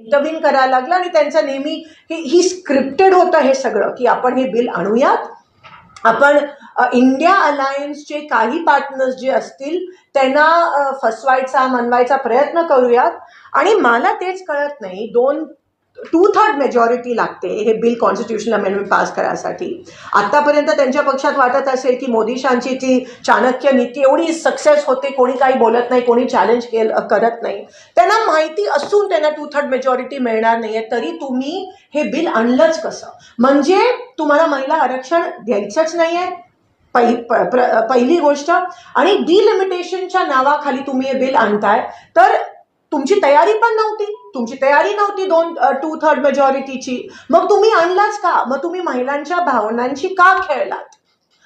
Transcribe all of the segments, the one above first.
Intervene करायला लागला आणि त्यांचं नेहमी ही स्क्रिप्टेड होतं हे सगळं की आपण हे बिल आणूयात, आपण इंडिया अलायन्सचे काही पार्टनर्स जे असतील त्यांना फसवायचा मनवायचा प्रयत्न करूयात. आणि मला तेच कळत नाही, 2/3 मेजॉरिटी लागते हे बिल कॉन्स्टिट्यूशनल अमेंडमेंट पास करायसाठी. आतापर्यंत त्यांच्या पक्षात वाटत असेल की मोदीशांची ती चाणक्य नीती एवढी सक्सेस होते, कोणी काही बोलत नाही, कोणी चॅलेंज करत नाही. त्यांना माहिती असून त्यांना 2/3 मेजॉरिटी मिळणार नाहीये तरी तुम्ही हे बिल आणलंच कसं? म्हणजे तुम्हाला महिला आरक्षण द्यायचंच नाहीये पहिली गोष्ट. आणि डिलिमिटेशनच्या नावाखाली तुम्ही हे बिल आणताय तर तुमची तयारी पण नव्हती, तुमची तयारी नव्हती 2/3 मेजॉरिटीची, मग तुम्ही आणलाच का? मग तुम्ही महिलांच्या भावनांची का खेळलात?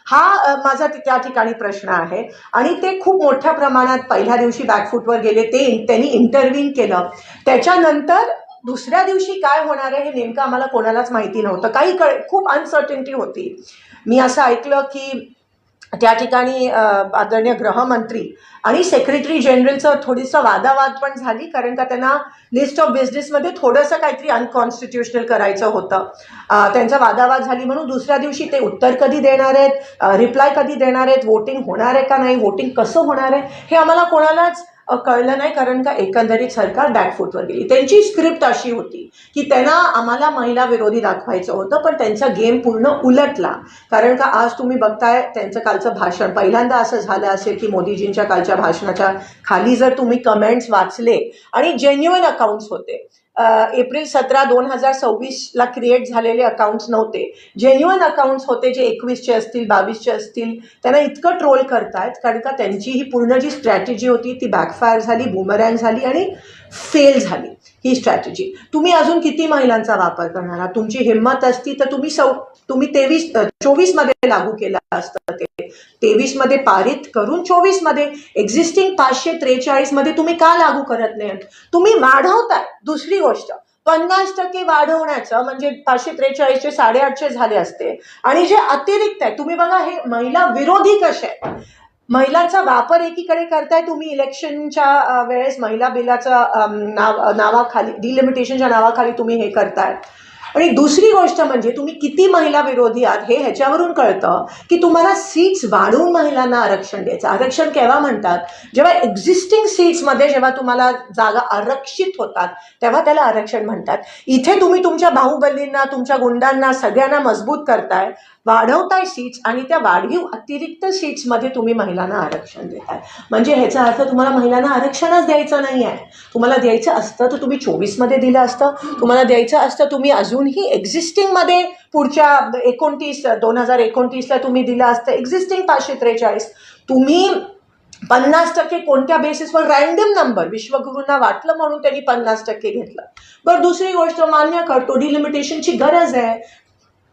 हा माझा त्या ठिकाणी प्रश्न आहे. आणि ते खूप मोठ्या प्रमाणात पहिल्या दिवशी बॅकफूटवर गेले, त्यांनी इंटरव्हीन केलं. त्याच्यानंतर दुसऱ्या दिवशी काय होणार आहे हे नेमकं आम्हाला कोणालाच माहिती नव्हतं, खूप अनसर्टिनिटी होती. मी असं ऐकलं की त्या ठिकाणी आदरणीय गृहमंत्री आणि सेक्रेटरी जनरलचं थोडीसं वादावाद पण झाली, कारण का त्यांना लिस्ट ऑफ बिझनेसमध्ये थोडंसं काहीतरी अनकॉन्स्टिट्युशनल करायचं होतं. त्यांचा वादावाद झाली म्हणून दुसऱ्या दिवशी ते उत्तर कधी देणार आहेत, रिप्लाय कधी देणार आहेत, वोटिंग होणार आहे का नाही, वोटिंग कसं होणार आहे हे आम्हाला कोणालाच कळलं नाही, कारण का एकंदरीत सरकार बॅकफूटवर गेली. त्यांची स्क्रिप्ट अशी होती की त्यांना आम्हाला महिला विरोधी दाखवायचं होतं, पण त्यांचा गेम पूर्ण उलटला. कारण का आज तुम्ही बघताय त्यांचं कालचं भाषण, पहिल्यांदा असं झालं असेल की मोदीजींच्या कालच्या भाषणाच्या खाली जर तुम्ही कमेंट्स वाचले आणि जेन्युइन अकाउंट्स होते, एप्रिल 17, 2026ला क्रिएट झालेले अकाउंट्स नव्हते, जेन्युइन अकाउंट्स होते जे 21चे असतील 22चे असतील. त्यांना इतकं ट्रोल करतायत कारण का त्यांची ही पूर्ण जी स्ट्रॅटेजी होती ती बॅकफायर झाली, बूमरँग झाली आणि फेल झाली ही स्ट्रॅटेजी. तुम्ही अजून किती महिलांचा वापर करणार आहात? तुमची हिंमत असती तर तुम्ही 24मध्ये लागू केलं असतं, ते 23मध्ये पारित करून 24मध्ये एक्झिस्टिंग 543 मध्ये तुम्ही का लागू करत नाही? तुम्ही वाढवताय. दुसरी गोष्ट, 50% वाढवण्याचं म्हणजे 543चे 850 झाले असते. आणि जे अतिरिक्त आहे तुम्ही बघा, हे महिला विरोधी कसे आहेत, महिलांचा वापर एकीकडे करताय तुम्ही इलेक्शनच्या वेळेस महिला बिलाचं नावाखाली, डिलिमिटेशनच्या नावाखाली तुम्ही हे करताय. आणि दुसरी गोष्ट म्हणजे तुम्ही किती महिला विरोधी आहात हे ह्याच्यावरून कळतं की तुम्हाला सीट्स वाढवून महिलांना आरक्षण द्यायचं. आरक्षण केव्हा म्हणतात? जेव्हा एक्झिस्टिंग सीट्समध्ये जेव्हा तुम्हाला जागा आरक्षित होतात तेव्हा त्याला आरक्षण म्हणतात. इथे तुम्ही तुमच्या बाहुबलींना, तुमच्या गुंडांना सगळ्यांना मजबूत करताय, वाढवताय सीट्स आणि त्या वाढीव अतिरिक्त सीट्समध्ये तुम्ही महिलांना आरक्षण देताय. म्हणजे ह्याचा अर्थ तुम्हाला महिलांना आरक्षणच द्यायचं नाही आहे. तुम्हाला द्यायचं असतं तर तुम्ही 24मध्ये दिलं असतं. तुम्हाला द्यायचं असतं तुम्ही अजूनही एक्झिस्टिंगमध्ये पुढच्या 2029ला तुम्ही दिलं असतं एक्झिस्टिंग 543. तुम्ही 50% कोणत्या बेसिसवर? रँडम नंबर, विश्वगुरूंना वाटलं म्हणून त्यांनी 50% घेतलं. बरं, दुसरी गोष्ट मान्य करतो डिलिमिटेशनची गरज आहे,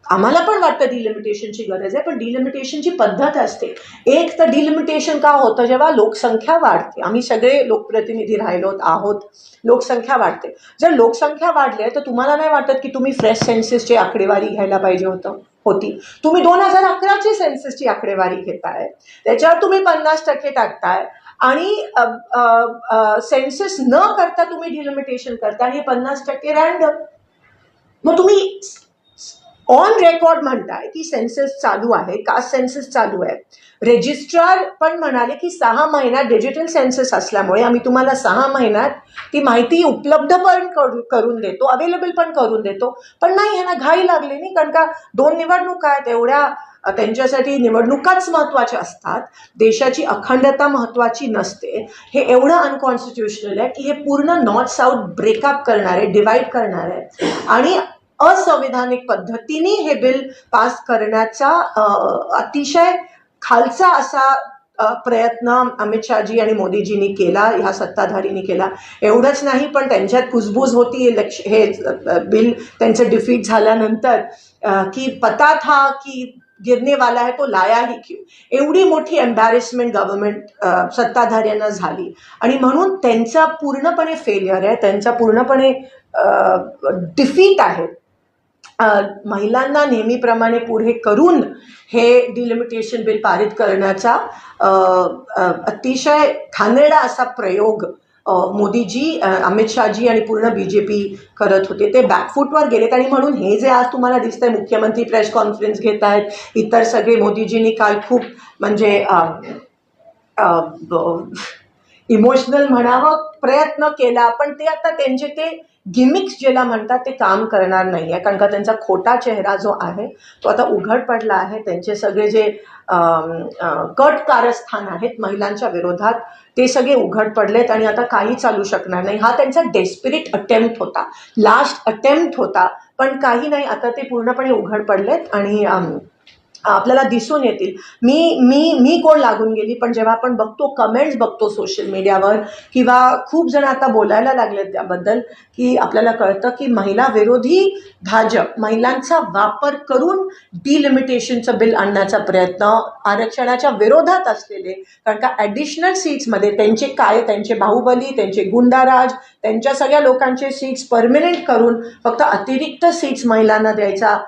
आम्हाला पण वाटतं डिलिमिटेशनची गरज आहे, पण डिलिमिटेशनची पद्धत असते. एक तर डिलिमिटेशन का होतं? जेव्हा लोकसंख्या वाढते, आम्ही सगळे लोकप्रतिनिधी राहिलो आहोत, लोकसंख्या वाढते. जर लोकसंख्या वाढली तर तुम्हाला नाही वाटत की तुम्ही फ्रेश सेन्ससची आकडेवारी घ्यायला पाहिजे होती? तुम्ही 2011ची सेन्ससची आकडेवारी घेताय, त्याच्यावर तुम्ही 50% टाकताय आणि सेन्सस न करता तुम्ही डिलिमिटेशन करताय. हे 50% रँडम. मग तुम्ही ऑन रेकॉर्ड म्हणताय की सेन्सस चालू आहे, कास्ट सेन्सस चालू आहे. रजिस्ट्रार पण म्हणाले की 6 महिन्यात डिजिटल सेन्सस असल्यामुळे आम्ही तुम्हाला 6 महिन्यात ती माहिती उपलब्ध पण करून देतो, अवेलेबल पण करून देतो. पण नाही, ह्यांना घाई लागली नाही, कारण का 2 निवडणुका आहेत, एवढ्या त्यांच्यासाठी निवडणुकाच महत्त्वाच्या असतात, देशाची अखंडता महत्त्वाची नसते. हे एवढं अनकॉन्स्टिट्युशनल आहे की हे पूर्ण नॉर्थ साऊथ ब्रेकअप करणार आहे, डिवाइड करणार आहे. आणि असंविधानिक पद्धतीने हे बिल पास करण्याचा अतिशय खालचा असा प्रयत्न अमित शहाजी आणि मोदीजींनी केला, ह्या सत्ताधारींनी केला. एवढंच नाही, पण त्यांच्यात कुजबूज होती हे बिल त्यांचं डिफीट झाल्यानंतर की पता था की गिरने वाला है तो लाया ही क्यों. एवढी मोठी एम्बॅरेसमेंट गव्हर्नमेंट सत्ताधाऱ्यांना झाली. आणि म्हणून त्यांचा पूर्णपणे फेलियर आहे, त्यांचा पूर्णपणे डिफीट आहे. महिलांना नेहमीप्रमाणे पुढे करून हे डिलिमिटेशन बिल पारित करण्याचा अतिशय घाणेरडा असा प्रयोग मोदीजी, अमित शहाजी आणि पूर्ण BJP करत होते ते बॅकफूटवर गेलेत. आणि म्हणून हे जे आज तुम्हाला दिसतंय मुख्यमंत्री प्रेस कॉन्फरन्स घेत आहेत, इतर सगळे मोदीजींनी काल खूप म्हणजे इमोशनल म्हणावं प्रयत्न केला, पण ते आता त्यांचे ते गिमिक्स ज्याला म्हणतात ते काम करणार नाही आहे. कारण का त्यांचा खोटा चेहरा जो आहे तो आता उघड पडला आहे. त्यांचे सगळे जे कट कारस्थान आहेत महिलांच्या विरोधात ते सगळे उघड पडलेत आणि आता काही चालू शकणार नाही. हा त्यांचा डेस्पिरेट अटेम्प्ट होता, लास्ट अटेम्प्ट होता, पण काही नाही, आता ते पूर्णपणे उघड पडलेत आणि आपल्याला दिसून येतील. मी मी मी कोण लागून गेली, पण जेव्हा आपण बघतो कमेंट्स बघतो सोशल मीडियावर किंवा खूप जण आता बोलायला लागलेत त्याबद्दल, की आपल्याला कळतं की महिला विरोधी भाजप महिलांचा वापर करून डिलिमिटेशनचं बिल आणण्याचा प्रयत्न, आरक्षणाच्या विरोधात असलेले, कारण का ॲडिशनल सीट्समध्ये त्यांचे काय, त्यांचे बाहुबली, त्यांचे गुंडाराज, त्यांच्या सगळ्या लोकांचे सीट्स परमनंट करून फक्त अतिरिक्त सीट्स महिलांना द्यायचा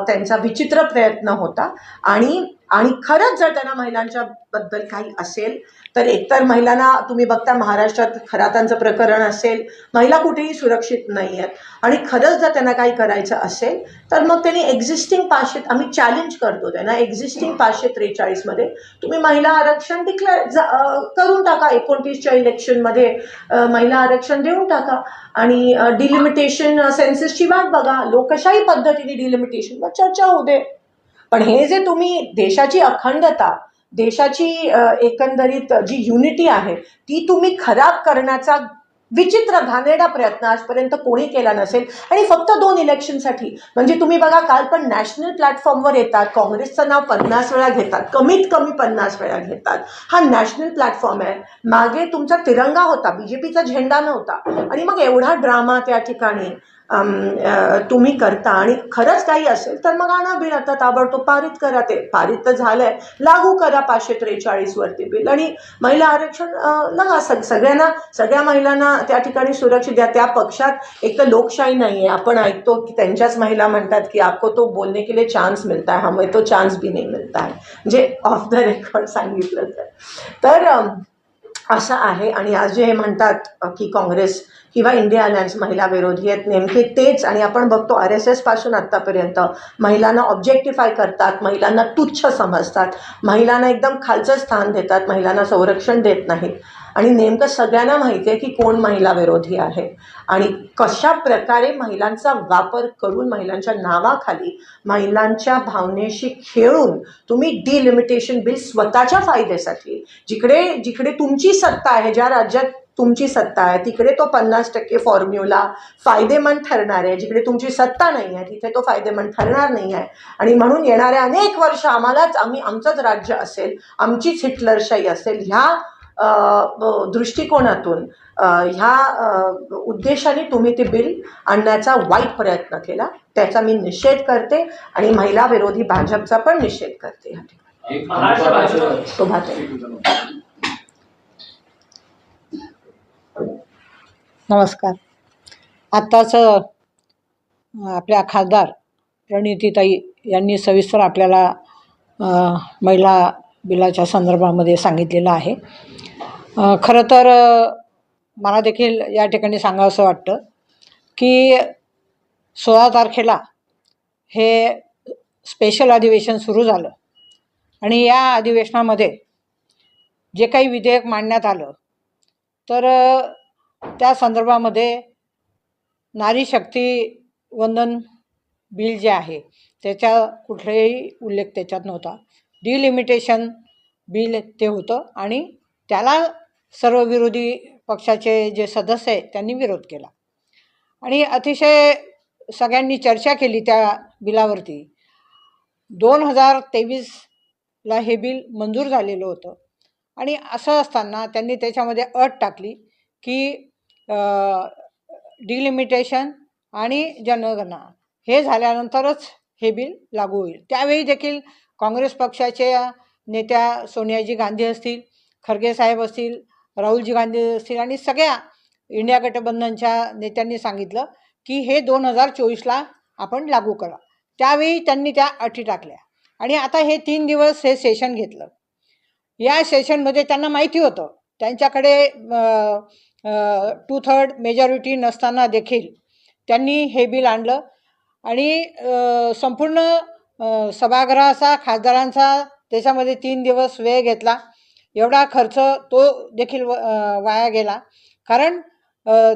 त्यांचा विचित्र प्रयत्न होता. आणि खरंच जर त्यांना महिलांच्या बद्दल काही असेल तर एकतर महिलांना तुम्ही बघता महाराष्ट्रात खरातांचं प्रकरण असेल, महिला कुठेही सुरक्षित नाही आहेत, आणि खरंच जर त्यांना काही करायचं असेल तर मग त्यांनी एक्झिस्टिंग 500, आम्ही चॅलेंज करतो त्यांना, एक्झिस्टिंग 543मध्ये तुम्ही महिला आरक्षण करून टाका. 29च्या इलेक्शनमध्ये महिला आरक्षण देऊन टाका आणि डिलिमिटेशन सेन्ससची वाट बघा. लोकशाही पद्धतीने डिलिमिटेशनवर चर्चा होऊ दे. पण हे जे तुम्ही देशाची अखंडता, देशाची एकंदरीत जी युनिटी आहे ती तुम्ही खराब करण्याचा विचित्र घाणेरडा प्रयत्न आजपर्यंत कोणी केला नसेल. आणि फक्त 2 इलेक्शनसाठी, म्हणजे तुम्ही बघा काल पण नॅशनल प्लॅटफॉर्मवर येतात, काँग्रेसचं नाव 50 वेळा घेतात, कमीत कमी 50 वेळा घेतात. हा नॅशनल प्लॅटफॉर्म आहे, मागे तुमचा तिरंगा होता, BJPचा झेंडा नव्हता, आणि मग एवढा ड्रामा त्या ठिकाणी तुम्ही करता. आणि खरंच काही असेल तर मग आणा बिल, आता ताबडतोब पारित करा. ते पारित तर झालंय, लागू करा 543 वरती बिल आणि महिला आरक्षण लगा. सगळ्यांना, सगळ्या महिलांना त्या ठिकाणी सुरक्षित द्या. त्या पक्षात एक तर लोकशाही नाही आहे. आपण ऐकतो की त्यांच्याच महिला म्हणतात की आपको तो बोलने के लिए चान्स मिळता है, हमें तो चान्स भी नहीं मिळता है, म्हणजे ऑफ द रेकॉर्ड सांगितलं तर असं आहे. आणि आज जे हे म्हणतात की काँग्रेस किंवा इंडिया अलायन्स महिला विरोधी आहेत, नेमके तेच. आणि आपण बघतो RSS पासून आत्तापर्यंत महिलांना ऑब्जेक्टिफाय करतात, महिलांना तुच्छ समजतात, महिलांना एकदम खालचं स्थान देतात, महिलांना संरक्षण देत नाहीत. आणि नेमकं सगळ्यांना माहिती आहे की कोण महिला विरोधी आहे आणि कशा प्रकारे महिलांचा वापर करून महिलांच्या नावाखाली महिलांच्या भावनेशी खेळून तुम्ही डिलिमिटेशन बिल स्वतःच्या फायद्यासाठी, जिकडे जिकडे तुमची सत्ता आहे, ज्या राज्यात तुमची सत्ता आहे तिकडे तो 50% फॉर्म्युला फायदेमंद ठरणार आहे, जिकडे तुमची सत्ता नाही आहे तिथे तो फायदेमंद ठरणार नाही आहे. आणि म्हणून येणाऱ्या अनेक वर्ष आमचंच राज्य असेल, आमचीच हिटलरशाही असेल, ह्या दृष्टिकोनातून ह्या उद्देशाने तुम्ही ते बिल आणण्याचा वाईट प्रयत्न केला, त्याचा मी निषेध करते आणि महिला विरोधी भाजपचा पण निषेध करते. नमस्कार. आत्ताच आपल्या खासदार प्रणितीताई यांनी सविस्तर आपल्याला महिला बिलाच्या संदर्भामध्ये सांगितलेलं आहे. खरं तर मला देखील या ठिकाणी सांगावंसं वाटतं की 16 तारखेला हे स्पेशल अधिवेशन सुरू झालं आणि या अधिवेशनामध्ये जे काही विधेयक मांडण्यात आलं तर त्या संदर्भामध्ये नारी शक्ती वंदन बिल जे आहे त्याच्या कुठलाही उल्लेख त्याच्यात नव्हता. डिलिमिटेशन बिल ते होतं आणि त्याला सर्व विरोधी पक्षाचे जे सदस्य आहेत त्यांनी विरोध केला आणि अतिशय सगळ्यांनी चर्चा केली त्या बिलावरती. 2023ला हे बिल मंजूर झालेलं होतं आणि असं असताना त्यांनी त्याच्यामध्ये अट टाकली की डिलिमिटेशन आणि जनगणना हे झाल्यानंतरच हे बिल लागू होईल. त्यावेळी देखील काँग्रेस पक्षाच्या नेत्या सोनियाजी गांधी असतील, खरगे साहेब असतील, राहुलजी गांधी असतील आणि सगळ्या इंडिया गठबंधनच्या नेत्यांनी सांगितलं की हे 2024ला आपण लागू करा. त्यावेळी त्यांनी त्या अटी टाकल्या आणि आता हे 3 दिवस हे सेशन घेतलं. या सेशनमध्ये त्यांना माहिती होतं, त्यांच्याकडे 2/3 मेजॉरिटी नसताना देखील त्यांनी हे बिल आणलं आणि संपूर्ण सभागृहाचा खासदारांचा त्याच्यामध्ये 3 दिवस वेळ घेतला. एवढा खर्च तो देखील वाया गेला. कारण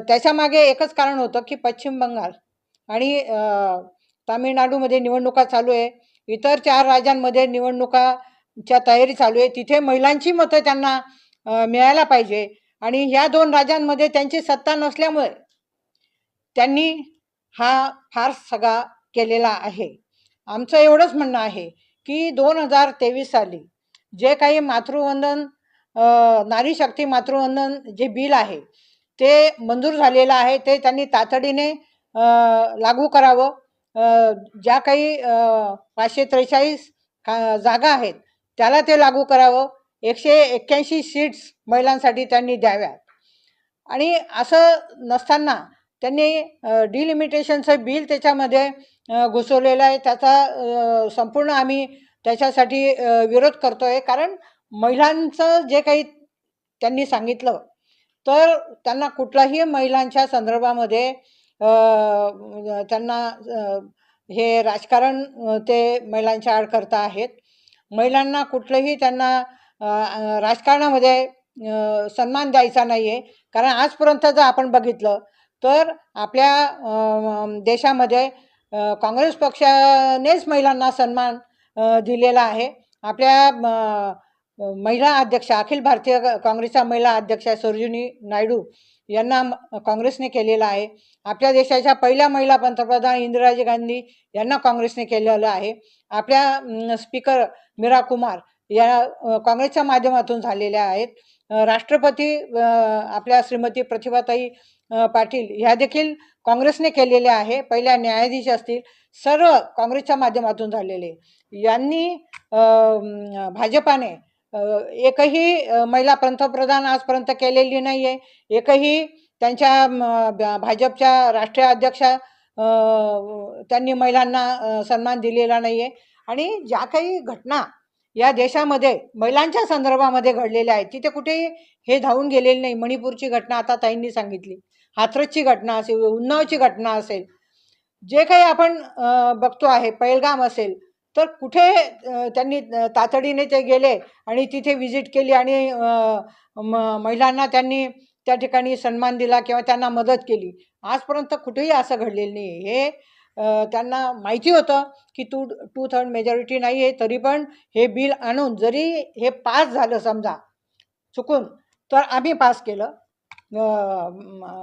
त्याच्यामागे एकच कारण होतं की पश्चिम बंगाल आणि तामिळनाडूमध्ये निवडणुका चालू आहे. इतर 4 राज्यांमध्ये निवडणुकाच्या तयारी चालू आहे. तिथे महिलांची मतं त्यांना मिळायला पाहिजे आणि ह्या 2 राज्यांमध्ये त्यांची सत्ता नसल्यामुळे त्यांनी हा फार सगळा केलेला आहे. आमचं एवढंच म्हणणं आहे की 2023 साली जे काही मातृवंदन नारी शक्ती मातृवंदन जे बिल आहे ते मंजूर झालेलं आहे ते त्यांनी तातडीने लागू करावं. ज्या काही 543 जागा आहेत त्याला ते लागू करावं. 181 सीट्स महिलांसाठी त्यांनी द्याव्यात आणि असं नसताना त्यांनी डिलिमिटेशनचं बिल त्याच्यामध्ये घुसवलेलं आहे. त्याचा संपूर्ण आम्ही त्याच्यासाठी विरोध करतो आहे. कारण महिलांचं जे काही त्यांनी सांगितलं तर त्यांना कुठलाही महिलांच्या संदर्भामध्ये त्यांना हे राजकारण ते महिलांच्या आड करता आहेत. महिलांना कुठलंही त्यांना राजकारणामध्ये सन्मान द्यायचा नाही आहे. कारण आजपर्यंत जर आपण बघितलं तर आपल्या देशामध्ये काँग्रेस पक्षानेच महिलांना सन्मान दिलेला आहे. आपल्या महिला अध्यक्षा अखिल भारतीय काँग्रेसच्या महिला अध्यक्षा सरोजिनी नायडू यांना काँग्रेसने केलेलं आहे. आपल्या देशाच्या पहिल्या महिला पंतप्रधान इंदिराजी गांधी यांना काँग्रेसने केलेलं आहे. आपल्या स्पीकर मीरा कुमार या काँग्रेसच्या माध्यमातून झालेल्या आहेत. राष्ट्रपती आपल्या श्रीमती प्रतिभाताई पाटील ह्या देखील काँग्रेसने केलेल्या आहे. पहिल्या न्यायाधीश असतील सर्व काँग्रेसच्या माध्यमातून झालेले. यांनी भाजपाने एकही महिला पंतप्रधान आजपर्यंत केलेली नाही आहे. एकही त्यांच्या भाजपच्या राष्ट्रीय अध्यक्षा त्यांनी महिलांना सन्मान दिलेला नाही आहे. आणि ज्या काही घटना या देशामध्ये महिलांच्या संदर्भामध्ये घडलेल्या आहेत तिथे कुठेही हे धावून गेलेले नाही. मणिपूरची घटना आता ताईंनी सांगितली, हाथरसची घटना असेल, उन्नावची घटना असेल, जे काही आपण बघतो आहे, पहलगाम असेल, तर कुठे त्यांनी तातडीने ते गेले आणि तिथे व्हिजिट केली आणि महिलांना त्यांनी त्या ठिकाणी सन्मान दिला किंवा त्यांना मदत केली. आजपर्यंत कुठेही असं घडलेलं नाही. हे त्यांना माहिती होतं की 2/3 मेजॉरिटी नाही आहे, तरी पण हे बिल आणून जरी हे पास झालं समजा चुकून तर आम्ही पास केलं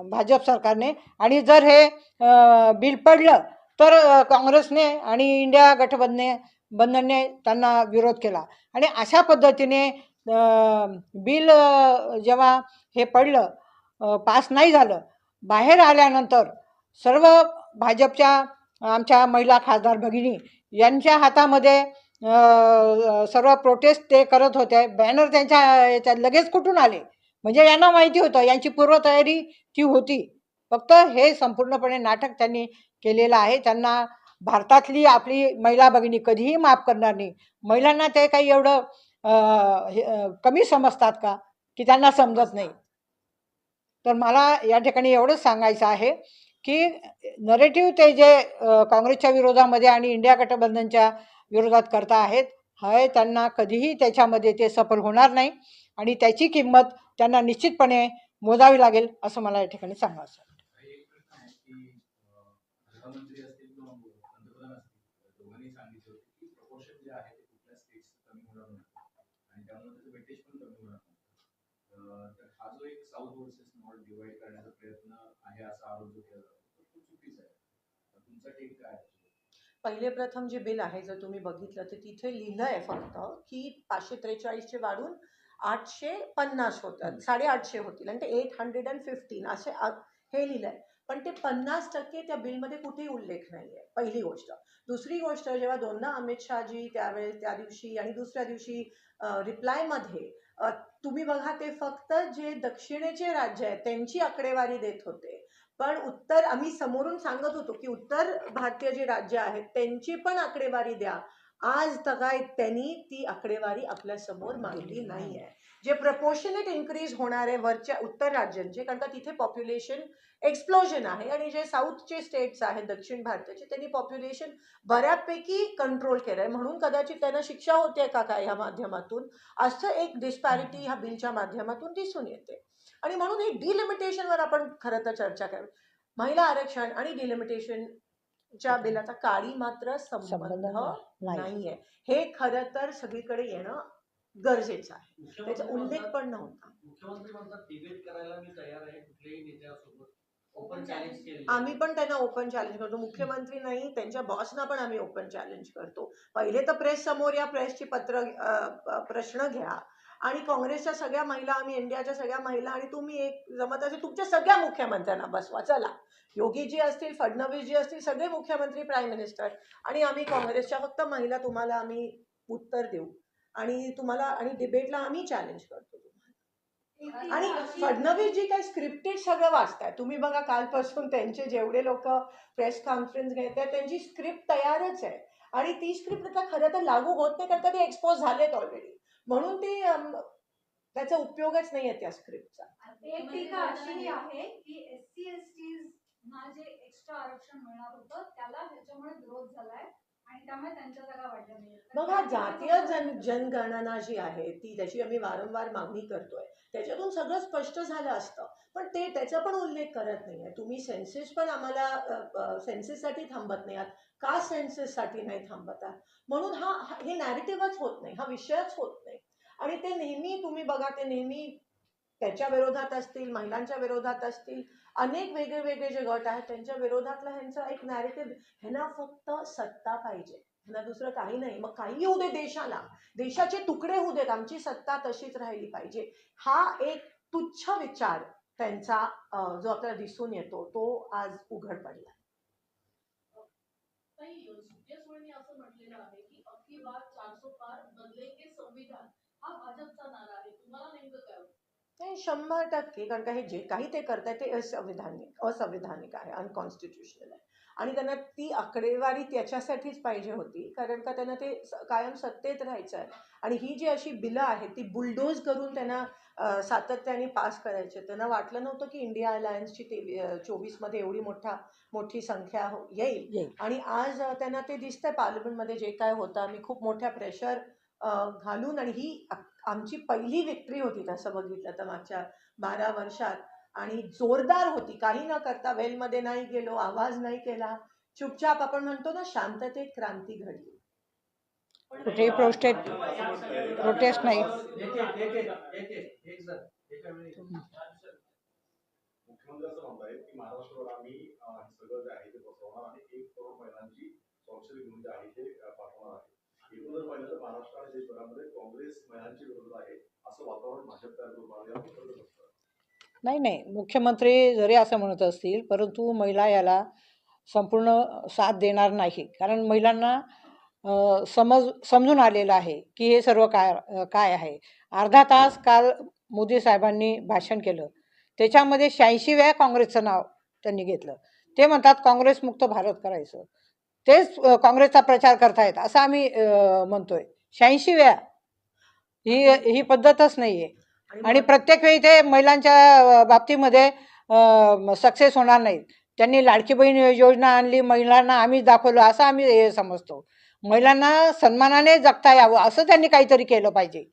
भाजप सरकारने. आणि जर हे बिल पडलं तर काँग्रेसने आणि इंडिया गठबंधनने त्यांना विरोध केला. आणि अशा पद्धतीने बिल जेव्हा हे पडलं पास नाही झालं, बाहेर आल्यानंतर सर्व भाजपच्या आमच्या महिला खासदार भगिनी यांच्या हातामध्ये सर्व प्रोटेस्ट ते करत होते. बॅनर त्यांच्या याच्यात लगेच कुठून आले? म्हणजे यांना माहिती होतं, यांची पूर्वतयारी ती होती. फक्त हे संपूर्णपणे नाटक त्यांनी केलेलं आहे. त्यांना भारतातली आपली महिला भगिनी कधीही माफ करणार नाही. महिलांना ते काही एवढं कमी समजतात का की त्यांना समजत नाही? तर मला या ठिकाणी एवढंच सांगायचं आहे की नरेटिव्ह ते जे काँग्रेसच्या विरोधामध्ये आणि इंडिया गठबंधनच्या विरोधात करता आहेत, हे त्यांना कधीही त्याच्यामध्ये ते सफल होणार नाही आणि त्याची किंमत त्यांना निश्चितपणे मोजावी लागेल असं मला या ठिकाणी सांगायचं आहे. हा जो एक साऊथ वर्सेस नॉर्थ डिवाइड करण्याचा प्रयत्न आहे असा आरोप जो केला जातो तो चुकीचा आहे. तुमचा टेक काय आहे? पहिले प्रथम जे बिल आहे जर तुम्ही बघितलं तर तिथे लिहिलं आहे फक्त की 543 वाढून 850 होतात, 850 होतील आणि ते 815 असे हे लिहिलं आहे. पण ते 50% त्या बिलमध्ये कुठेही उल्लेख नाही आहे, पहिली गोष्ट. दुसरी गोष्ट, जेव्हा दोनदा अमित शहाजी त्यावेळेस त्या दिवशी आणि दुसऱ्या दिवशी रिप्लायमध्ये तुम्ही बघा ते फक्त जे दक्षिणेचे राज्य आहेत त्यांची आकडेवारी देत होते. पण उत्तर आम्ही समोरून सांगत होतो की उत्तर भारतीय जी राज्य आहेत त्यांची पण आकडेवारी द्या. आज तगायत त्यांनी ती आकडेवारी आपल्या समोर मांडली नाही आहे. जे प्रपोर्शनेट इन्क्रीज होणारे वरच्या उत्तर राज्यांचे, कारण का तिथे पॉप्युलेशन एक्सप्लोजन आहे, आणि जे साऊथचे स्टेट्स आहेत दक्षिण भारताचे त्यांनी पॉप्युलेशन बऱ्यापैकी कंट्रोल केलं आहे, म्हणून कदाचित त्यांना शिक्षा होते का काय ह्या माध्यमातून, असं एक डिस्पॅरिटी ह्या बिलच्या माध्यमातून दिसून येते. आणि म्हणून हे डिलिमिटेशनवर आपण खरं तर चर्चा करावी. महिला आरक्षण आणि डिलिमिटेशनच्या बिलाचा काळी मात्र संबंध नाहीये, हे खरं तर सगळीकडे येणं गरजेचं आहे. त्याचा उल्लेख पण नव्हता. मुख्यमंत्री म्हणतात डिबेट करायला मी तयार आहे कुठल्याही नेत्यासोबत, ओपन चॅलेंज केले. आम्ही पण त्यांना ओपन चॅलेंज करतो. मुख्यमंत्री नाही, त्यांच्या बॉसना पण आम्ही ओपन चॅलेंज करतो. पहिले तर प्रेस समोर या, प्रेसची प्रश्न घ्या, आणि काँग्रेसच्या सगळ्या महिला, आम्ही इंडियाच्या सगळ्या महिला, आणि तुम्ही एक जमत असेल तुमच्या सगळ्या मुख्यमंत्र्यांना बसवा. चला, योगीजी असतील, फडणवीसजी असतील, सगळे मुख्यमंत्री, प्राईम मिनिस्टर, आणि आम्ही काँग्रेसच्या फक्त महिला, तुम्हाला आम्ही उत्तर देऊ, आणि तुम्हाला, आणि डिबेटला आम्ही चॅलेंज करतो तुम्हाला. आणि फडणवीस जी काही स्क्रिप्टेड सगळं वाचताय तुम्ही बघा, कालपासून त्यांचे जेवढे लोक प्रेस कॉन्फरन्स घेत आहेत त्यांची स्क्रिप्ट तयारच आहे, आणि ती स्क्रिप्ट आता खरं तर लागू होत नाही, कारण का ते एक्सपोज झालेत ऑलरेडी, म्हणून ती त्याचा उपयोगच नाही आहे त्या स्क्रिप्टचा. एक टीका अशी आहे की SC/ST ना जे एक्स्ट्रा आरक्षण मिळणार होतं त्याला त्याच्यामुळे विरोध झालाय आणि त्यामुळे त्यांच्या जागा वाढल्या नाहीत. बघा, जातीय जनगणना जी आहे ती, त्याची आम्ही वारंवार मागणी करतोय, त्याच्यातून सगळं स्पष्ट झालं असतं, पण ते त्याचा पण उल्लेख करत नाहीये. तुम्ही सेन्सेस पण आम्हाला सेन्सेससाठी थांबत नाही आहात, का सेन्सेससाठी नाही थांबत आहात, म्हणून हे नॅरेटिव्हच होत नाही, हा विषयच होत नाही. आणि ते नेहमी तुम्ही बघा, ते नेहमी त्याच्या विरोधात असतील, महिलांच्या विरोधात असतील, अनेक वेगळे वेगळे जे गट आहेत त्यांच्या विरोधातला ह्यांचा एक नॅरेटिव्ह, ह्यांना फक्त सत्ता पाहिजे, ह्यांना दुसरं काही नाही. मग काही येऊ दे देशाला, देशाचे तुकडे होऊ देत, आमची सत्ता तशीच राहिली पाहिजे, हा एक तुच्छ विचार त्यांचा जो आपल्याला दिसून येतो तो आज उघड पडला. सुप्रिया सुळेंनी असं म्हटलेलं आहे की अबकी बार 400 पार बदलेंगे संविधान, हा भाजपचा नारा आहे, तुम्हाला नेमकं काय वाटतं? नाही, 100%, कारण का हे जे काही ते करतायत ते असंविधानिक आहे, अनकॉन्स्टिट्युशनल आहे, आणि त्यांना ती आकडेवारी त्याच्यासाठीच पाहिजे होती, कारण का त्यांना ते कायम सत्तेत राहायचं आहे, आणि ही जी अशी बिलं आहेत ती बुलडोज करून त्यांना सातत्याने पास करायचे. त्यांना वाटलं नव्हतं की इंडिया अलायन्सची 24मध्ये एवढी मोठी संख्या येईल, आणि आज त्यांना ते दिसतंय पार्लमेंटमध्ये जे काय होतं. आम्ही खूप मोठ्या प्रेशर घालून, आणि ही आमची पहिली विक्ट्री होती तसं बघितलं तर मागच्या 12 वर्षात, आणि जोरदार होती. काही न करता, वेलमध्ये नाही गेलो, आवाज नाही केला, चुपचाप आपण म्हणतो ना, शांततेत क्रांती घडली. कुठेही प्रोटेस्ट नाही. मुख्यमंत्री असं म्हणतायत की महाराष्ट्रावर आम्ही सगळं जे आहे ते बसवणार आणि 1 करोड महिलांची स्वाक्षरी घेऊन जे आहे ते पाठवणार आहे. एकूण जर पाहिलं तर महाराष्ट्र आणि देशभरामध्ये काँग्रेस महिलांची विरोधात आहे असं वातावरण भाजप तयार करून नाही, मुख्यमंत्री जरी असं म्हणत असतील, परंतु महिला याला संपूर्ण साथ देणार नाही, कारण महिलांना समजून आलेलं आहे की हे सर्व काय आहे. अर्धा तास काल मोदी साहेबांनी भाषण केलं, त्याच्यामध्ये 86व्या काँग्रेसचं नाव त्यांनी घेतलं. ते म्हणतात काँग्रेसमुक्त भारत करायचं, तेच काँग्रेसचा प्रचार करतायत असं आम्ही म्हणतोय. 86व्या ही पद्धतच नाही आहे, आणि प्रत्येक वेळी ते महिलांच्या बाबतीमध्ये सक्सेस होणार नाहीत. त्यांनी लाडकी बहीण योजना आणली, महिलांना आम्ही दाखवलं असं आम्ही हे समजतो. महिलांना सन्मानाने जगता यावं असं त्यांनी काहीतरी केलं पाहिजे.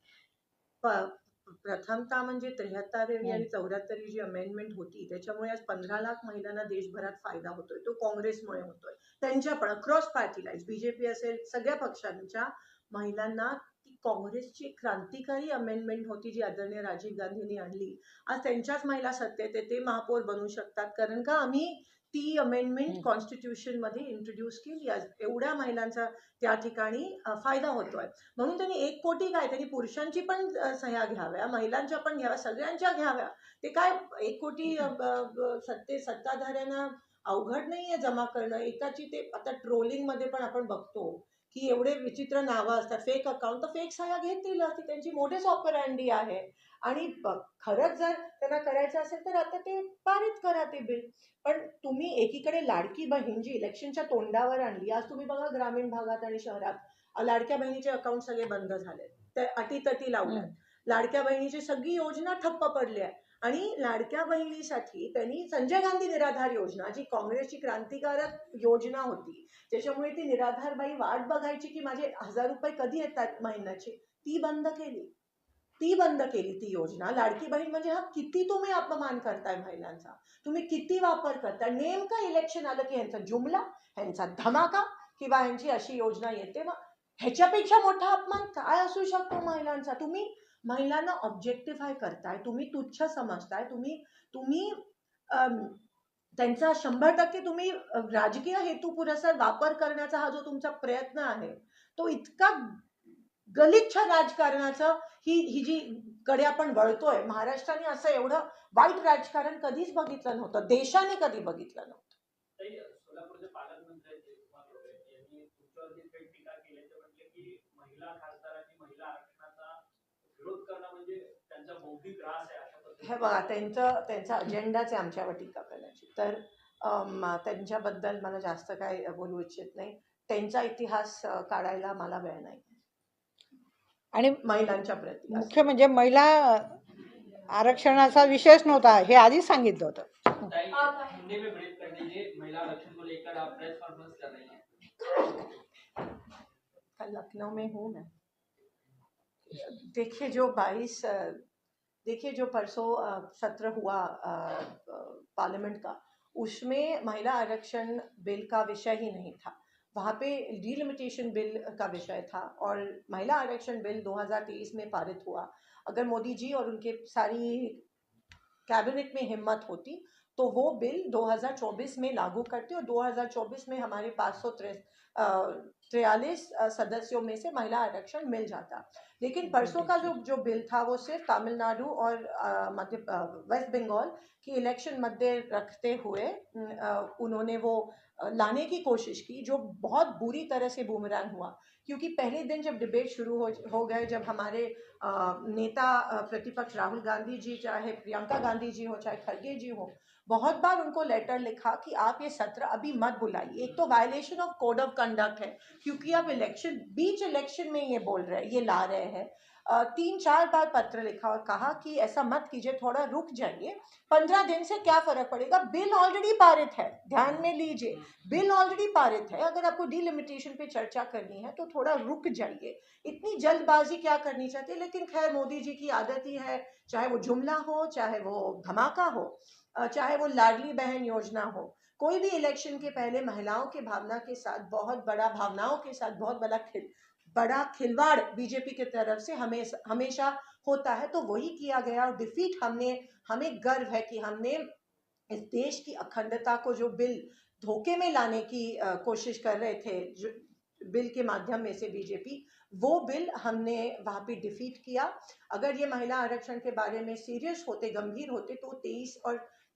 प्रथमतः म्हणजे 73वी आणि 74वी जी अमेंडमेंट होती त्याच्यामुळे आज 15 लाख महिलांना देशभरात फायदा होतोय, तो काँग्रेसमुळे होतोय. त्यांच्या पण क्रॉस पार्टी लाईन्स, बीजेपी असेल, सगळ्या पक्षांच्या महिलांना ती काँग्रेसची क्रांतिकारी अमेंडमेंट होती जी आदरणीय राजीव गांधींनी आणली. आज त्यांच्याच महिला सत्तेत ते महापौर बनू शकतात, कारण का आम्ही ती अमेंडमेंट कॉन्स्टिट्यूशन मध्ये इंट्रोड्यूस केली. आज एवढ्या महिलांचा त्या ठिकाणी फायदा होतोय. म्हणून त्यांनी 1 कोटी काय, त्यांनी पुरुषांची पण सह्या घ्याव्या, महिलांच्या पण घ्याव्या, सगळ्यांच्या घ्याव्या. ते काय 1 कोटी सत्ताधाऱ्यांना अवघड नाहीये जमा करणं. एकाची ते आता ट्रोलिंग मध्ये पण आपण बघतो की एवढे विचित्र नावं असतात, फेक अकाउंट, तर फेक सह्या घेतील, ती त्यांची मोडेस ऑपरंडी आहे. आणि खरंच जर त्यांना करायचं असेल तर आता ते पारित करा ते बिल. पण तुम्ही एकीकडे लाडकी बहीण जी इलेक्शनच्या तोंडावर आणली, आज तुम्ही बघा ग्रामीण भागात आणि शहरात लाडक्या बहिणीचे अकाउंट सगळे बंद झाले, ते अटीतटी लावल्यात. लाडक्या बहिणीची सगळी योजना ठप्प पडली आहे. आणि लाडक्या बहिणीसाठी त्यांनी संजय गांधी निराधार योजना, जी काँग्रेसची क्रांतिकारक योजना होती, त्याच्यामुळे ती निराधार बाई वाट बघायची की माझे 1000 रुपये कधी येतात महिन्याचे, ती बंद केली. ती योजना. लाडकी बहीण म्हणजे हा किती तुम्ही अपमान करताय महिलांचा, तुम्ही किती वापर करताय. नेमकं इलेक्शन आलं की ह्यांचा जुमला, ह्यांचा धमाका किंवा ह्यांची अशी योजना येते. मग ह्याच्यापेक्षा मोठा अपमान काय असू शकतो महिलांचा. तुम्ही महिलांना ऑब्जेक्टिफाय करताय, तुम्ही तुच्छ समजताय, तुम्ही त्यांचा 100% तुम्ही राजकीय हेतू पुरस्सर वापर करण्याचा हा जो तुमचा प्रयत्न आहे, तो इतका गलिच्छ राजकारणाचा ही जी कडे आपण वळतोय, महाराष्ट्राने असं एवढं वाईट राजकारण कधीच बघितलं नव्हतं, देशाने कधी बघितलं नव्हतं. सोलापूरचे पालकमंत्री आहेत जयकुमार गोरे यांनी तुमच्यावरती काही टीका केली. ते म्हटले की महिला खासदारांनी महिला आरक्षणाचा विरोध करणं म्हणजे त्यांचा बौद्धिक त्रास आहे अशा हे पद्धतीने. बघा, त्यांचा अजेंडाच आहे आमच्यावर टीका करण्याची. तर त्यांच्याबद्दल मला जास्त काय बोलू इच्छित नाही. त्यांचा इतिहास काढायला मला वेळ नाही आणि महिलांच्या प्रती. मुख्य म्हणजे महिला आरक्षणाचा विषयच नव्हता, हे आधीच सांगितलं होतं. हिंदी में ब्रीफ कर दीजिए, महिला आरक्षण को लेकर आप प्रेस कॉन्फ्रेंस कर रही हैं। कल लखनऊ में हूँ मैं. देखिए जो परसों सत्र हुआ पार्लियामेंट का, उसमें महिला आरक्षण बिल का विषय ही नहीं था. वहाँ पे डिलिमिटेशन बिल का विषय था और महिला आरक्षण बिल 2023 में पारित हुआ. अगर मोदी जी और उनके सारी कैबिनेट में हिम्मत होती तो वो बिल 2024 में लागू करते और 2024 में हमारे 543 सदस्यों में से महिला आरक्षण मिल जाता. लेकिन परसों का जो बिल था वो सिर्फ तमिलनाडु और वेस्ट बंगाल की इलेक्शन मध्य रखते हुए उन्होंने वो लाने की कोशिश की, जो बहुत बुरी तरह से बूमरैंग हुआ. क्योंकि पहले दिन जब डिबेट शुरू हो गए, जब हमारे नेता प्रतिपक्ष राहुल गांधी जी, चाहे प्रियंका गांधी जी हो, चाहे खड़गे जी हो, बहुत बार उनको लेटर लिखा कि आप ये सत्र अभी मत बुलाइए. एक तो violation of code of conduct है, क्योंकि आप बीच इलेक्शन में ये बोल रहे हैं, ये ला रहे हैं. 3-4 बार पत्र लिखा और कहा कि ऐसा मत कीजिए, थोड़ा रुक जाइए. 15 दिन से क्या फर्क पड़ेगा, बिल ऑलरेडी पारित है, ध्यान में लीजिए, बिल ऑलरेडी पारित है. अगर आपको डिलिमिटेशन पे चर्चा करनी है तो थोड़ा रुक जाइए. इतनी जल्दबाजी क्या करनी चाहिए. लेकिन खैर, मोदी जी की आदत ही है, चाहे वो जुमला हो, चाहे वो धमाका हो, चाहे वो लाडली बहन योजना हो, कोई भी इलेक्शन के पहले महिलाओं के भावना के साथ बहुत बड़ा खिलवाड़ बीजेपी की तरफ से हमेशा होता है. तो वही किया गया और डिफीट हमें गर्व है कि हमने इस देश की अखंडता को, जो बिल धोखे में लाने की कोशिश कर रहे थे जो बिल के माध्यम में से बीजेपी, वो बिल हमने वहाँ पे डिफीट किया. अगर ये महिला आरक्षण के बारे में सीरियस होते, गंभीर होते, तो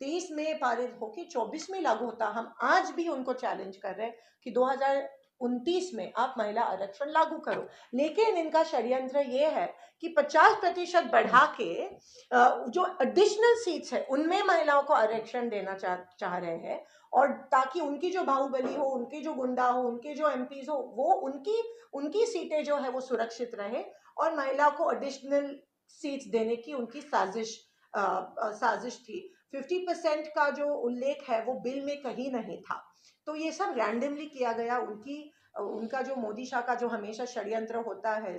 23 में पारित होके 24 में लागू होता. हम आज भी उनको चैलेंज कर रहे हैं कि 2029 में आप महिला आरक्षण लागू करो. लेकिन इनका षड्यंत्र ये है कि 50% बढ़ा के जो एडिशनल सीट्स है उनमें महिलाओं को आरक्षण देना चाह रहे हैं, और ताकि उनकी जो बाहुबली हो, उनके जो गुंडा हो, उनके जो एमपीज हो, वो उनकी सीटें जो है वो सुरक्षित रहे, और महिलाओं को एडिशनल सीट्स देने की उनकी साजिश थी. 50% का जो उल्लेख है वो बिल में कहीं नहीं था. तो ये सब रैंडमली किया गया. उनका जो मोदी शाह का जो हमेशा षड्यंत्र होता है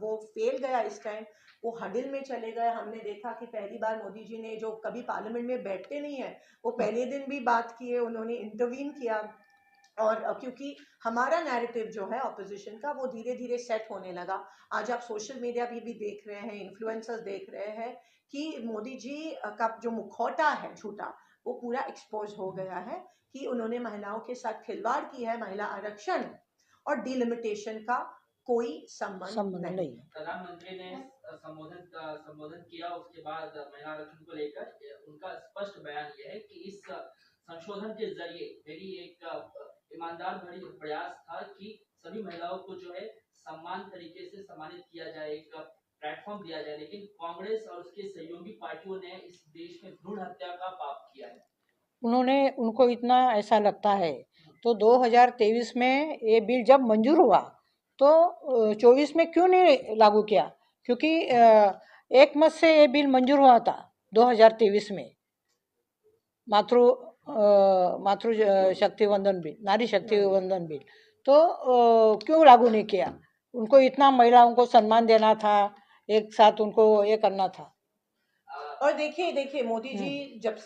वो फेल गया. इस टाइम वो हडिल में चले गए. हमने देखा कि पहली बार मोदी जी ने, जो कभी पार्लियामेंट में बैठते नहीं है, वो पहले दिन भी बात किए, उन्होंने इंटरवीन किया. और क्योंकि हमारा नैरेटिव जो है ऑपोजिशन का, वो धीरे धीरे सेट होने लगा. आज आप सोशल मीडिया भी देख रहे हैं, इन्फ्लुएंसर्स देख रहे हैं कि मोदी जी का जो मुखौटा है झूठा, वो पूरा एक्सपोज हो गया है कि उन्होंने महिलाओं के साथ खिलवाड़ की है. महिला आरक्षण और डिलिमिटेशन का कोई संबंध नहीं. प्रधानमंत्री ने संबोधन किया, उसके बाद महिला आरक्षण को लेकर उनका स्पष्ट बयान यह है कि इस संशोधन के जरिए मेरी एक ईमानदार भरी प्रयास था कि सभी महिलाओं को जो है समान तरीके से सम्मानित किया जाए, एक प्लेटफॉर्म दिया जाए. लेकिन कांग्रेस और उसके सहयोगी पार्टियों ने इस देश में भ्रूण हत्या का पाप किया है. उनको इतना ऐसा लगता है तो 2023 में ये बिल जब मंजूर हुआ तो 24 में क्यों नहीं लागू किया. क्योंकि एक मत से ये बिल मंजूर हुआ था 2023 में, मातृ शक्ति वंदन बिल, नारी शक्ति वंदन बिल। तो क्यों लागू नहीं किया? उनको इतना महिलाओं को सम्मान देना था, एक साथ उनको ये करना था। और देखिए देखिए मोदी जी जब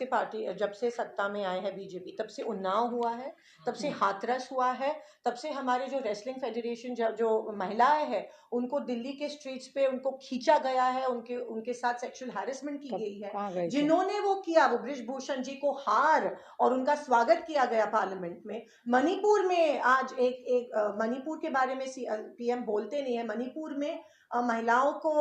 से सत्ता में आए हैं बीजेपी, तब से उन्नाव हुआ है, तब से हाथरस हुआ है, तब से हमारे जो रेसलिंग फेडरेशन जो महिलाएं हैं उनको दिल्ली के स्ट्रीट्स पे उनको खींचा गया है, उनके उनके साथ सेक्सुअल हैरेसमेंट की गई कहाँ है। गए थे? जिन्होंने वो किया, वो बृजभूषण जी को हार और उनका स्वागत किया गया पार्लियामेंट में। मणिपुर में आज एक मणिपुर के बारे में पीएम बोलते नहीं है। मणिपुर में महिलाओं को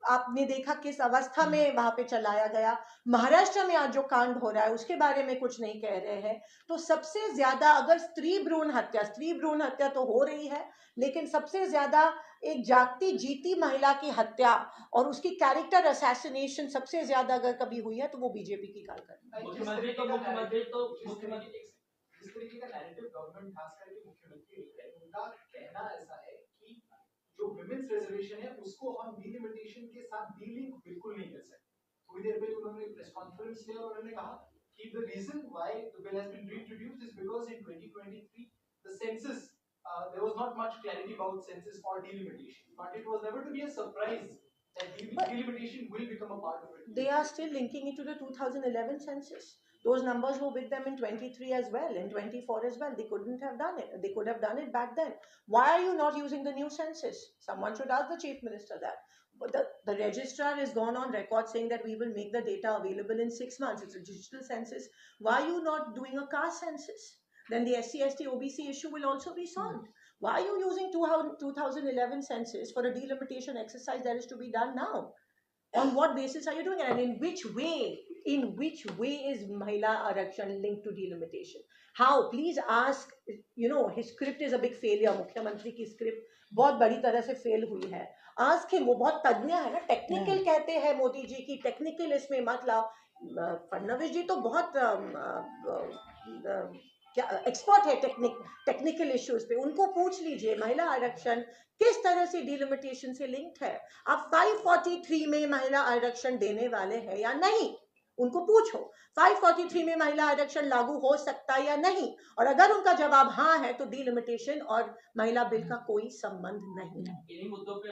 आपने देखा किस अवस्था में वहां पे चलाया गया। महाराष्ट्र में आज जो कांड हो रहा है उसके बारे में कुछ नहीं कह रहे हैं। तो सबसे ज्यादा अगर स्त्री भ्रूण हत्या तो हो रही है, लेकिन सबसे ज्यादा एक जागती जीती महिला की हत्या और उसकी कैरेक्टर असैसिनेशन सबसे ज्यादा अगर कभी हुई है तो वो बीजेपी की कार्यकारिणी है। मुख्यमंत्री जिस तरीके का नैरेटिव गवर्नमेंट खास करके मुख्यमंत्री लेकर है, उनका कहना ऐसा है कि जो विमेंस रिजर्वेशन है उसको हम डिलिमिटेशन के साथ डीलिंक बिल्कुल नहीं कर सकते। थोड़ी देर पहले उन्होंने प्रेस कॉन्फ्रेंस लिया और उन्होंने कहा कि the reason why the bill has been reintroduced is because in 2023 the census there was not much clarity about census or delimitation, but it was never to be a surprise that delimitation will become a part of it. They are still linking it to the 2011 census. Those numbers were with them in 23 as well, in 24 as well. They couldn't have done it. They could have done it back then. Why are you not using the new census? Someone should ask the chief minister that. But the registrar has gone on record saying that we will make the data available in 6 months. It's a digital census. Why are you not doing a caste census? Then the SC/ST OBC issue will also be solved. Why are you using 2011 census for a delimitation exercise that is to be done now? On what basis are you doing it, and in which way is Mahila Arakshan linked to delimitation? How? Please ask. His script is a big failure. मुख्यमंत्री की script बहुत बड़ी तरह से fail हुई है। Ask हिम, वो बहुत तज्ञ है ना, टेक्निकल कहते हैं मोदी जी की, टेक्निकल इसमें मत लाओ। फडणवीस जी तो बहुत एक्सपर्ट है टेक्निकल इश्यूज पे, उनको पूछ लीजिए महिला आरक्षण किस तरह से डिलिमिटेशन से लिंक्ड है। आप 543 में महिला आरक्षण देने वाले हैं या नहीं, उनको पूछो 543 में महिला आरक्षण लागू हो सकता है या नहीं, और अगर उनका जवाब हाँ है तो डिलिमिटेशन और महिला बिल का कोई संबंध नहीं है। इन्हीं मुद्दों पे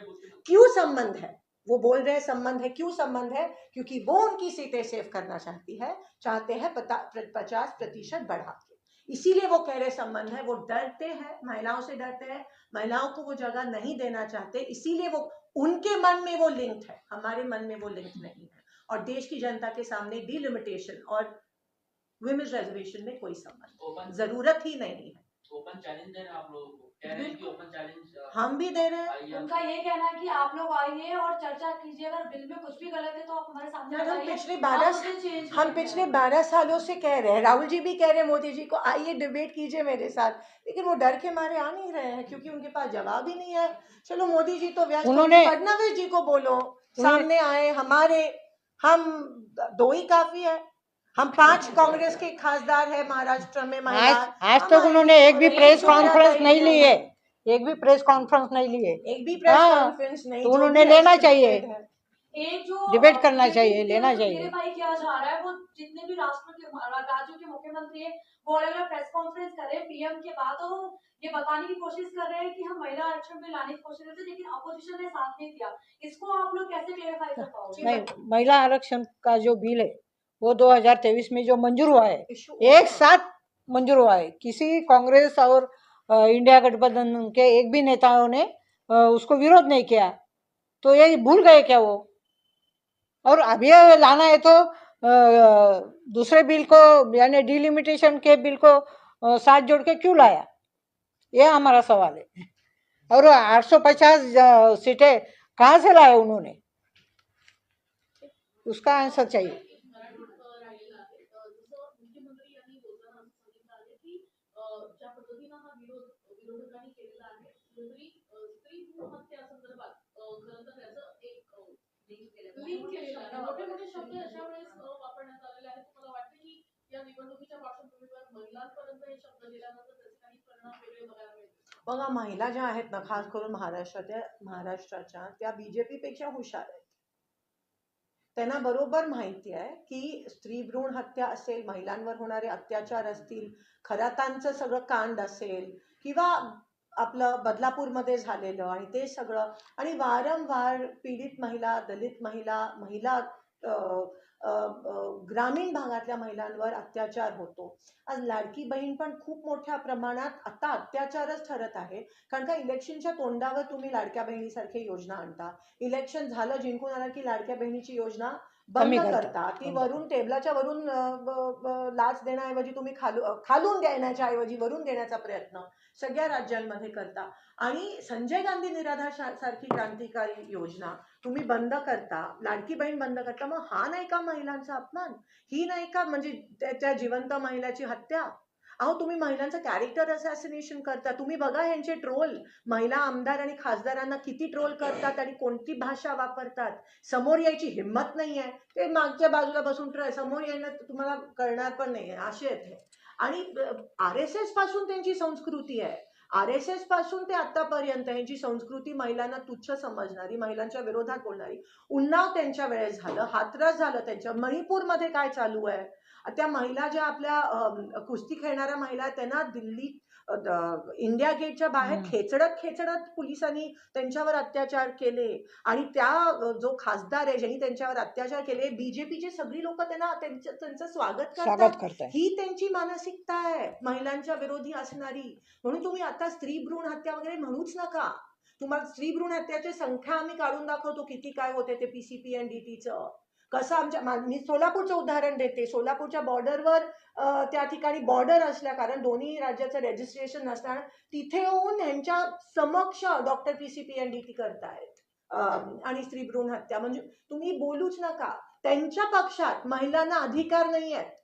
क्यों संबंध है? वो बोल रहे हैं संबंध है। क्यों संबंध है? क्योंकि वो उनकी सीटें सेव करना चाहते हैं 50% बढ़ा के, इसीलिए वो कह रहे संबंध है। वो डरते हैं, महिलाओं से डरते हैं, महिलाओं को वो जगह नहीं देना चाहते, इसीलिए वो उनके मन में वो लिंक्ड है, हमारे मन में वो लिंक्ड नहीं है। और देश की जनता के सामने डिलिमिटेशन और विमेंस रिजर्वेशन में कोई संबंध, जरूरत ही नहीं है। ओपन चैलेंज है आप लोगों को, कह रहे हैं कि ओपन चैलेंज हम भी दे रहे हैं। उनका ये कहना है कि आप लोग आइए और चर्चा कीजिए, अगर बिल में कुछ भी गलत है तो आप हमारे सामने हम बताइए, पिछले 12 सालों से कह रहे हैं, राहुल जी भी कह रहे हैं मोदी जी को आइए डिबेट कीजिए मेरे साथ, लेकिन वो डर के मारे आ नहीं रहे हैं क्योंकि उनके पास जवाब ही नहीं है। चलो मोदी जी तो व्यस्त, फडणवीस जी को बोलो सामने आए, हम 2 ही काफी है। हम 5 कांग्रेस के खासदार है महाराष्ट्र में। आज तक उन्होंने एक भी प्रेस कॉन्फ्रेंस नहीं ली है, एक भी प्रेस कॉन्फ्रेंस नहीं नहीं, तो उन्होंने लेना चाहिए, एक जो डिबेट करना चाहिए, लेना चाहिए। वेरीफाई किया जा रहा है, वो जितने भी राज्यों के मुख्यमंत्री है वो अलग प्रेस कॉन्फ्रेंस करे पीएम के बाद, और ये बताने की कोशिश कर रहे हैं कि हम महिला आरक्षण में लाने की कोशिश करते हैं, लेकिन अपोजिशन ने साथ नहीं दिया। इसको आप लोग कैसे क्लेरिफाई कर पाओगे? नहीं, महिला आरक्षण का जो बिल है वो 2023 में जो मंजूर हुआ है, एक साथ मंजूर हुआ है, किसी कांग्रेस और इंडिया गठबंधन के एक भी नेताओं ने उसको विरोध नहीं किया, तो ये भूल गए क्या वो? और अभी लाना है तो दूसरे बिल को, यानी डिलिमिटेशन के बिल को साथ जोड़ के क्यों लाया, ये हमारा सवाल है। और 850 सीटें कहाँ से लाए उन्होंने, उसका आंसर चाहिए। मुख्यमंत्री यांनी बोलताना असं सांगितलं आहे की ज्या पद्धतीनं हा विरोधकांनी केलेला आहे, कुठेतरी स्त्री भ्रूण हत्या संदर्भात खरं तर त्याचं एक लिंक केलेलं आहे। मोठे मोठे शब्द अशा वेळेस वापरण्यात आलेले आहेत। तुम्हाला वाटतं की या निवडणुकीच्या पार्श्वभूमीवर महिलांपर्यंत हे शब्द गेल्यानंतर त्याचे काही परिणाम वेगळे बघायला मिळतील? बघा, महिला ज्या आहेत ना, खास करून महाराष्ट्राच्या, त्या बीजेपी पेक्षा हुशार आहेत। त्यांना बरोबर माहिती आहे की स्त्री भ्रूण हत्या असेल, महिलांवर होणारे अत्याचार असतील, खरातांचं सगळं कांड असेल किंवा आपलं बदलापूरमध्ये झालेलं आणि ते सगळं, आणि वारंवार पीडित महिला, दलित महिला, महिला अ, अ, ग्रामीण भागातल्या महिलांवर अत्याचार होतो. आज लाडकी बहीण पण खूप मोठ्या प्रमाणात आता अत्याचारच ठरत आहे, कारण का इलेक्शनच्या तोंडावर तुम्ही लाडक्या बहिणीसारखी योजना आणता, इलेक्शन झालं जिंकून आलं की लाडक्या बहिणीची योजना बंद कमी करता. करता, ती बंद वरून टेबलाच्या वरून लाच देण्याऐवजी तुम्ही खालून देण्याच्या ऐवजी वरून देण्याचा प्रयत्न सगळ्या राज्यांमध्ये करता. आणि संजय गांधी निराधार सारखी क्रांतिकारी योजना तुम्ही बंद करता, लाडकी बहीण बंद करता. मग हा नाही का महिलांचा अपमान? ही नाही का म्हणजे त्या जिवंत महिलाची हत्या? अहो, तुम्ही महिलांचं कॅरेक्टर असॅसिनेशन करता. तुम्ही बघा ह्यांचे ट्रोल, महिला आमदार आणि खासदारांना किती ट्रोल करतात आणि कोणती भाषा वापरतात. समोर यायची हिंमत नाहीये, ते मागच्या बाजूला बसून समोर येणं तुम्हाला कळणार पण नाहीये, असे आहेत हे. आणि RSS पासून त्यांची संस्कृती आहे. RSS पासून ते आतापर्यंत यांची संस्कृती महिलांना तुच्छ समजणारी, महिलांच्या विरोधात बोलणारी. उन्नाव त्यांच्या वेळेस झालं, हाथरस झालं त्यांच्या. मणिपूरमध्ये काय चालू आहे? त्या महिला ज्या आपल्या कुस्ती खेळणाऱ्या महिला आहेत, त्यांना दिल्ली इंडिया गेटच्या बाहेर खेचडत पोलिसांनी त्यांच्यावर अत्याचार केले. आणि त्या जो खासदार आहे ज्यांनी त्यांच्यावर अत्याचार केले, बीजेपीची सगळी लोक त्यांना त्यांचं स्वागत करतात. करताय. ही त्यांची मानसिकता आहे महिलांच्या विरोधी असणारी. म्हणून तुम्ही आता स्त्री भ्रूण हत्या वगैरे म्हणूच नका. तुम्हाला स्त्री भ्रूण हत्याची संख्या आम्ही काढून दाखवतो किती काय होते ते PCPNDTचं. कसं मी सोलापूरचं उदाहरण देते. सोलापूरच्या बॉर्डरवर त्या ठिकाणी बॉर्डर असल्या कारण दोन्ही राज्याचं रजिस्ट्रेशन नसताना तिथे येऊन ह्यांच्या समक्ष डॉक्टर PCPNDT करतायत आणि स्त्री भ्रूण हत्या. म्हणजे तुम्ही बोलूच नका. त्यांच्या पक्षात महिलांना अधिकार नाही आहेत.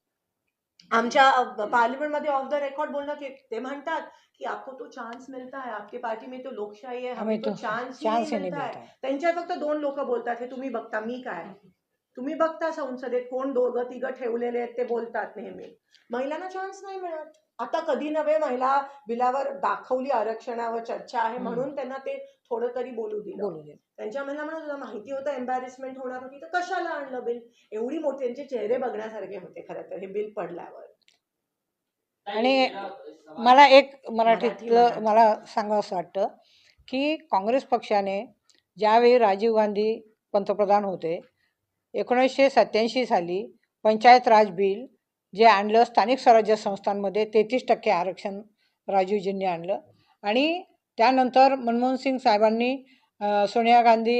आमच्या पार्लिमेंटमध्ये ऑफ द रेकॉर्ड बोलणं की ते म्हणतात की आपको तो चान्स मिळता है, आपकी पार्टी में तो लोकशाही आहे, हमें तो चान्स ही नहीं मिळता है. त्यांच्या फक्त 2 लोक बोलतात, हे तुम्ही बघता, मी काय. तुम्ही बघता संसदेत कोण 2-3 ठेवलेले आहेत ते बोलतात नेहमी. महिलांना चान्स नाही मिळत. आता कधी नव्हे महिला बिलावर दाखवली आरक्षणावर चर्चा आहे म्हणून त्यांना ते थोडं तरी बोलू दिलं. त्यांच्या महिला म्हणत होता माहिती होतं एम्बॅरेसमेंट होणार होती तर कशाला आणलं बिल. एवढी मोठी त्यांचे चेहरे बघण्यासारखे होते खरं तर हे बिल पडल्यावर. आणि मला एक मराठीतलं मला सांगावंसं वाटतं की काँग्रेस पक्षाने ज्यावेळी राजीव गांधी पंतप्रधान होते 1987 साली पंचायत राज बिल जे आणलं, स्थानिक स्वराज्य संस्थांमध्ये 33% आरक्षण राजीवजींनी आणलं. आणि त्यानंतर मनमोहन सिंग साहेबांनी सोनिया गांधी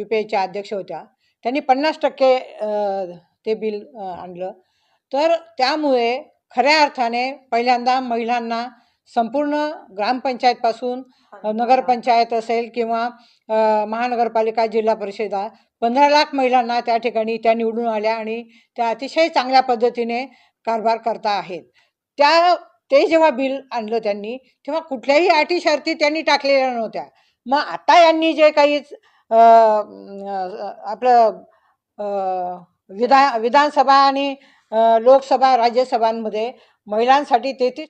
UPAच्या अध्यक्ष होत्या, त्यांनी 50% ते बिल आणलं. तर त्यामुळे खऱ्या अर्थाने पहिल्यांदा महिलांना संपूर्ण ग्रामपंचायतपासून नगरपंचायत असेल किंवा महानगरपालिका, जिल्हा परिषदा 15 लाख महिलांना त्या ठिकाणी त्या निवडून आल्या आणि त्या अतिशय चांगल्या पद्धतीने कारभार करता आहेत. ते जेव्हा बिल आणलं त्यांनी तेव्हा कुठल्याही अटी शर्ती त्यांनी टाकलेल्या नव्हत्या. मग आता यांनी जे काही आपलं विधानसभा आणि लोकसभा राज्यसभांमध्ये महिलांसाठी 33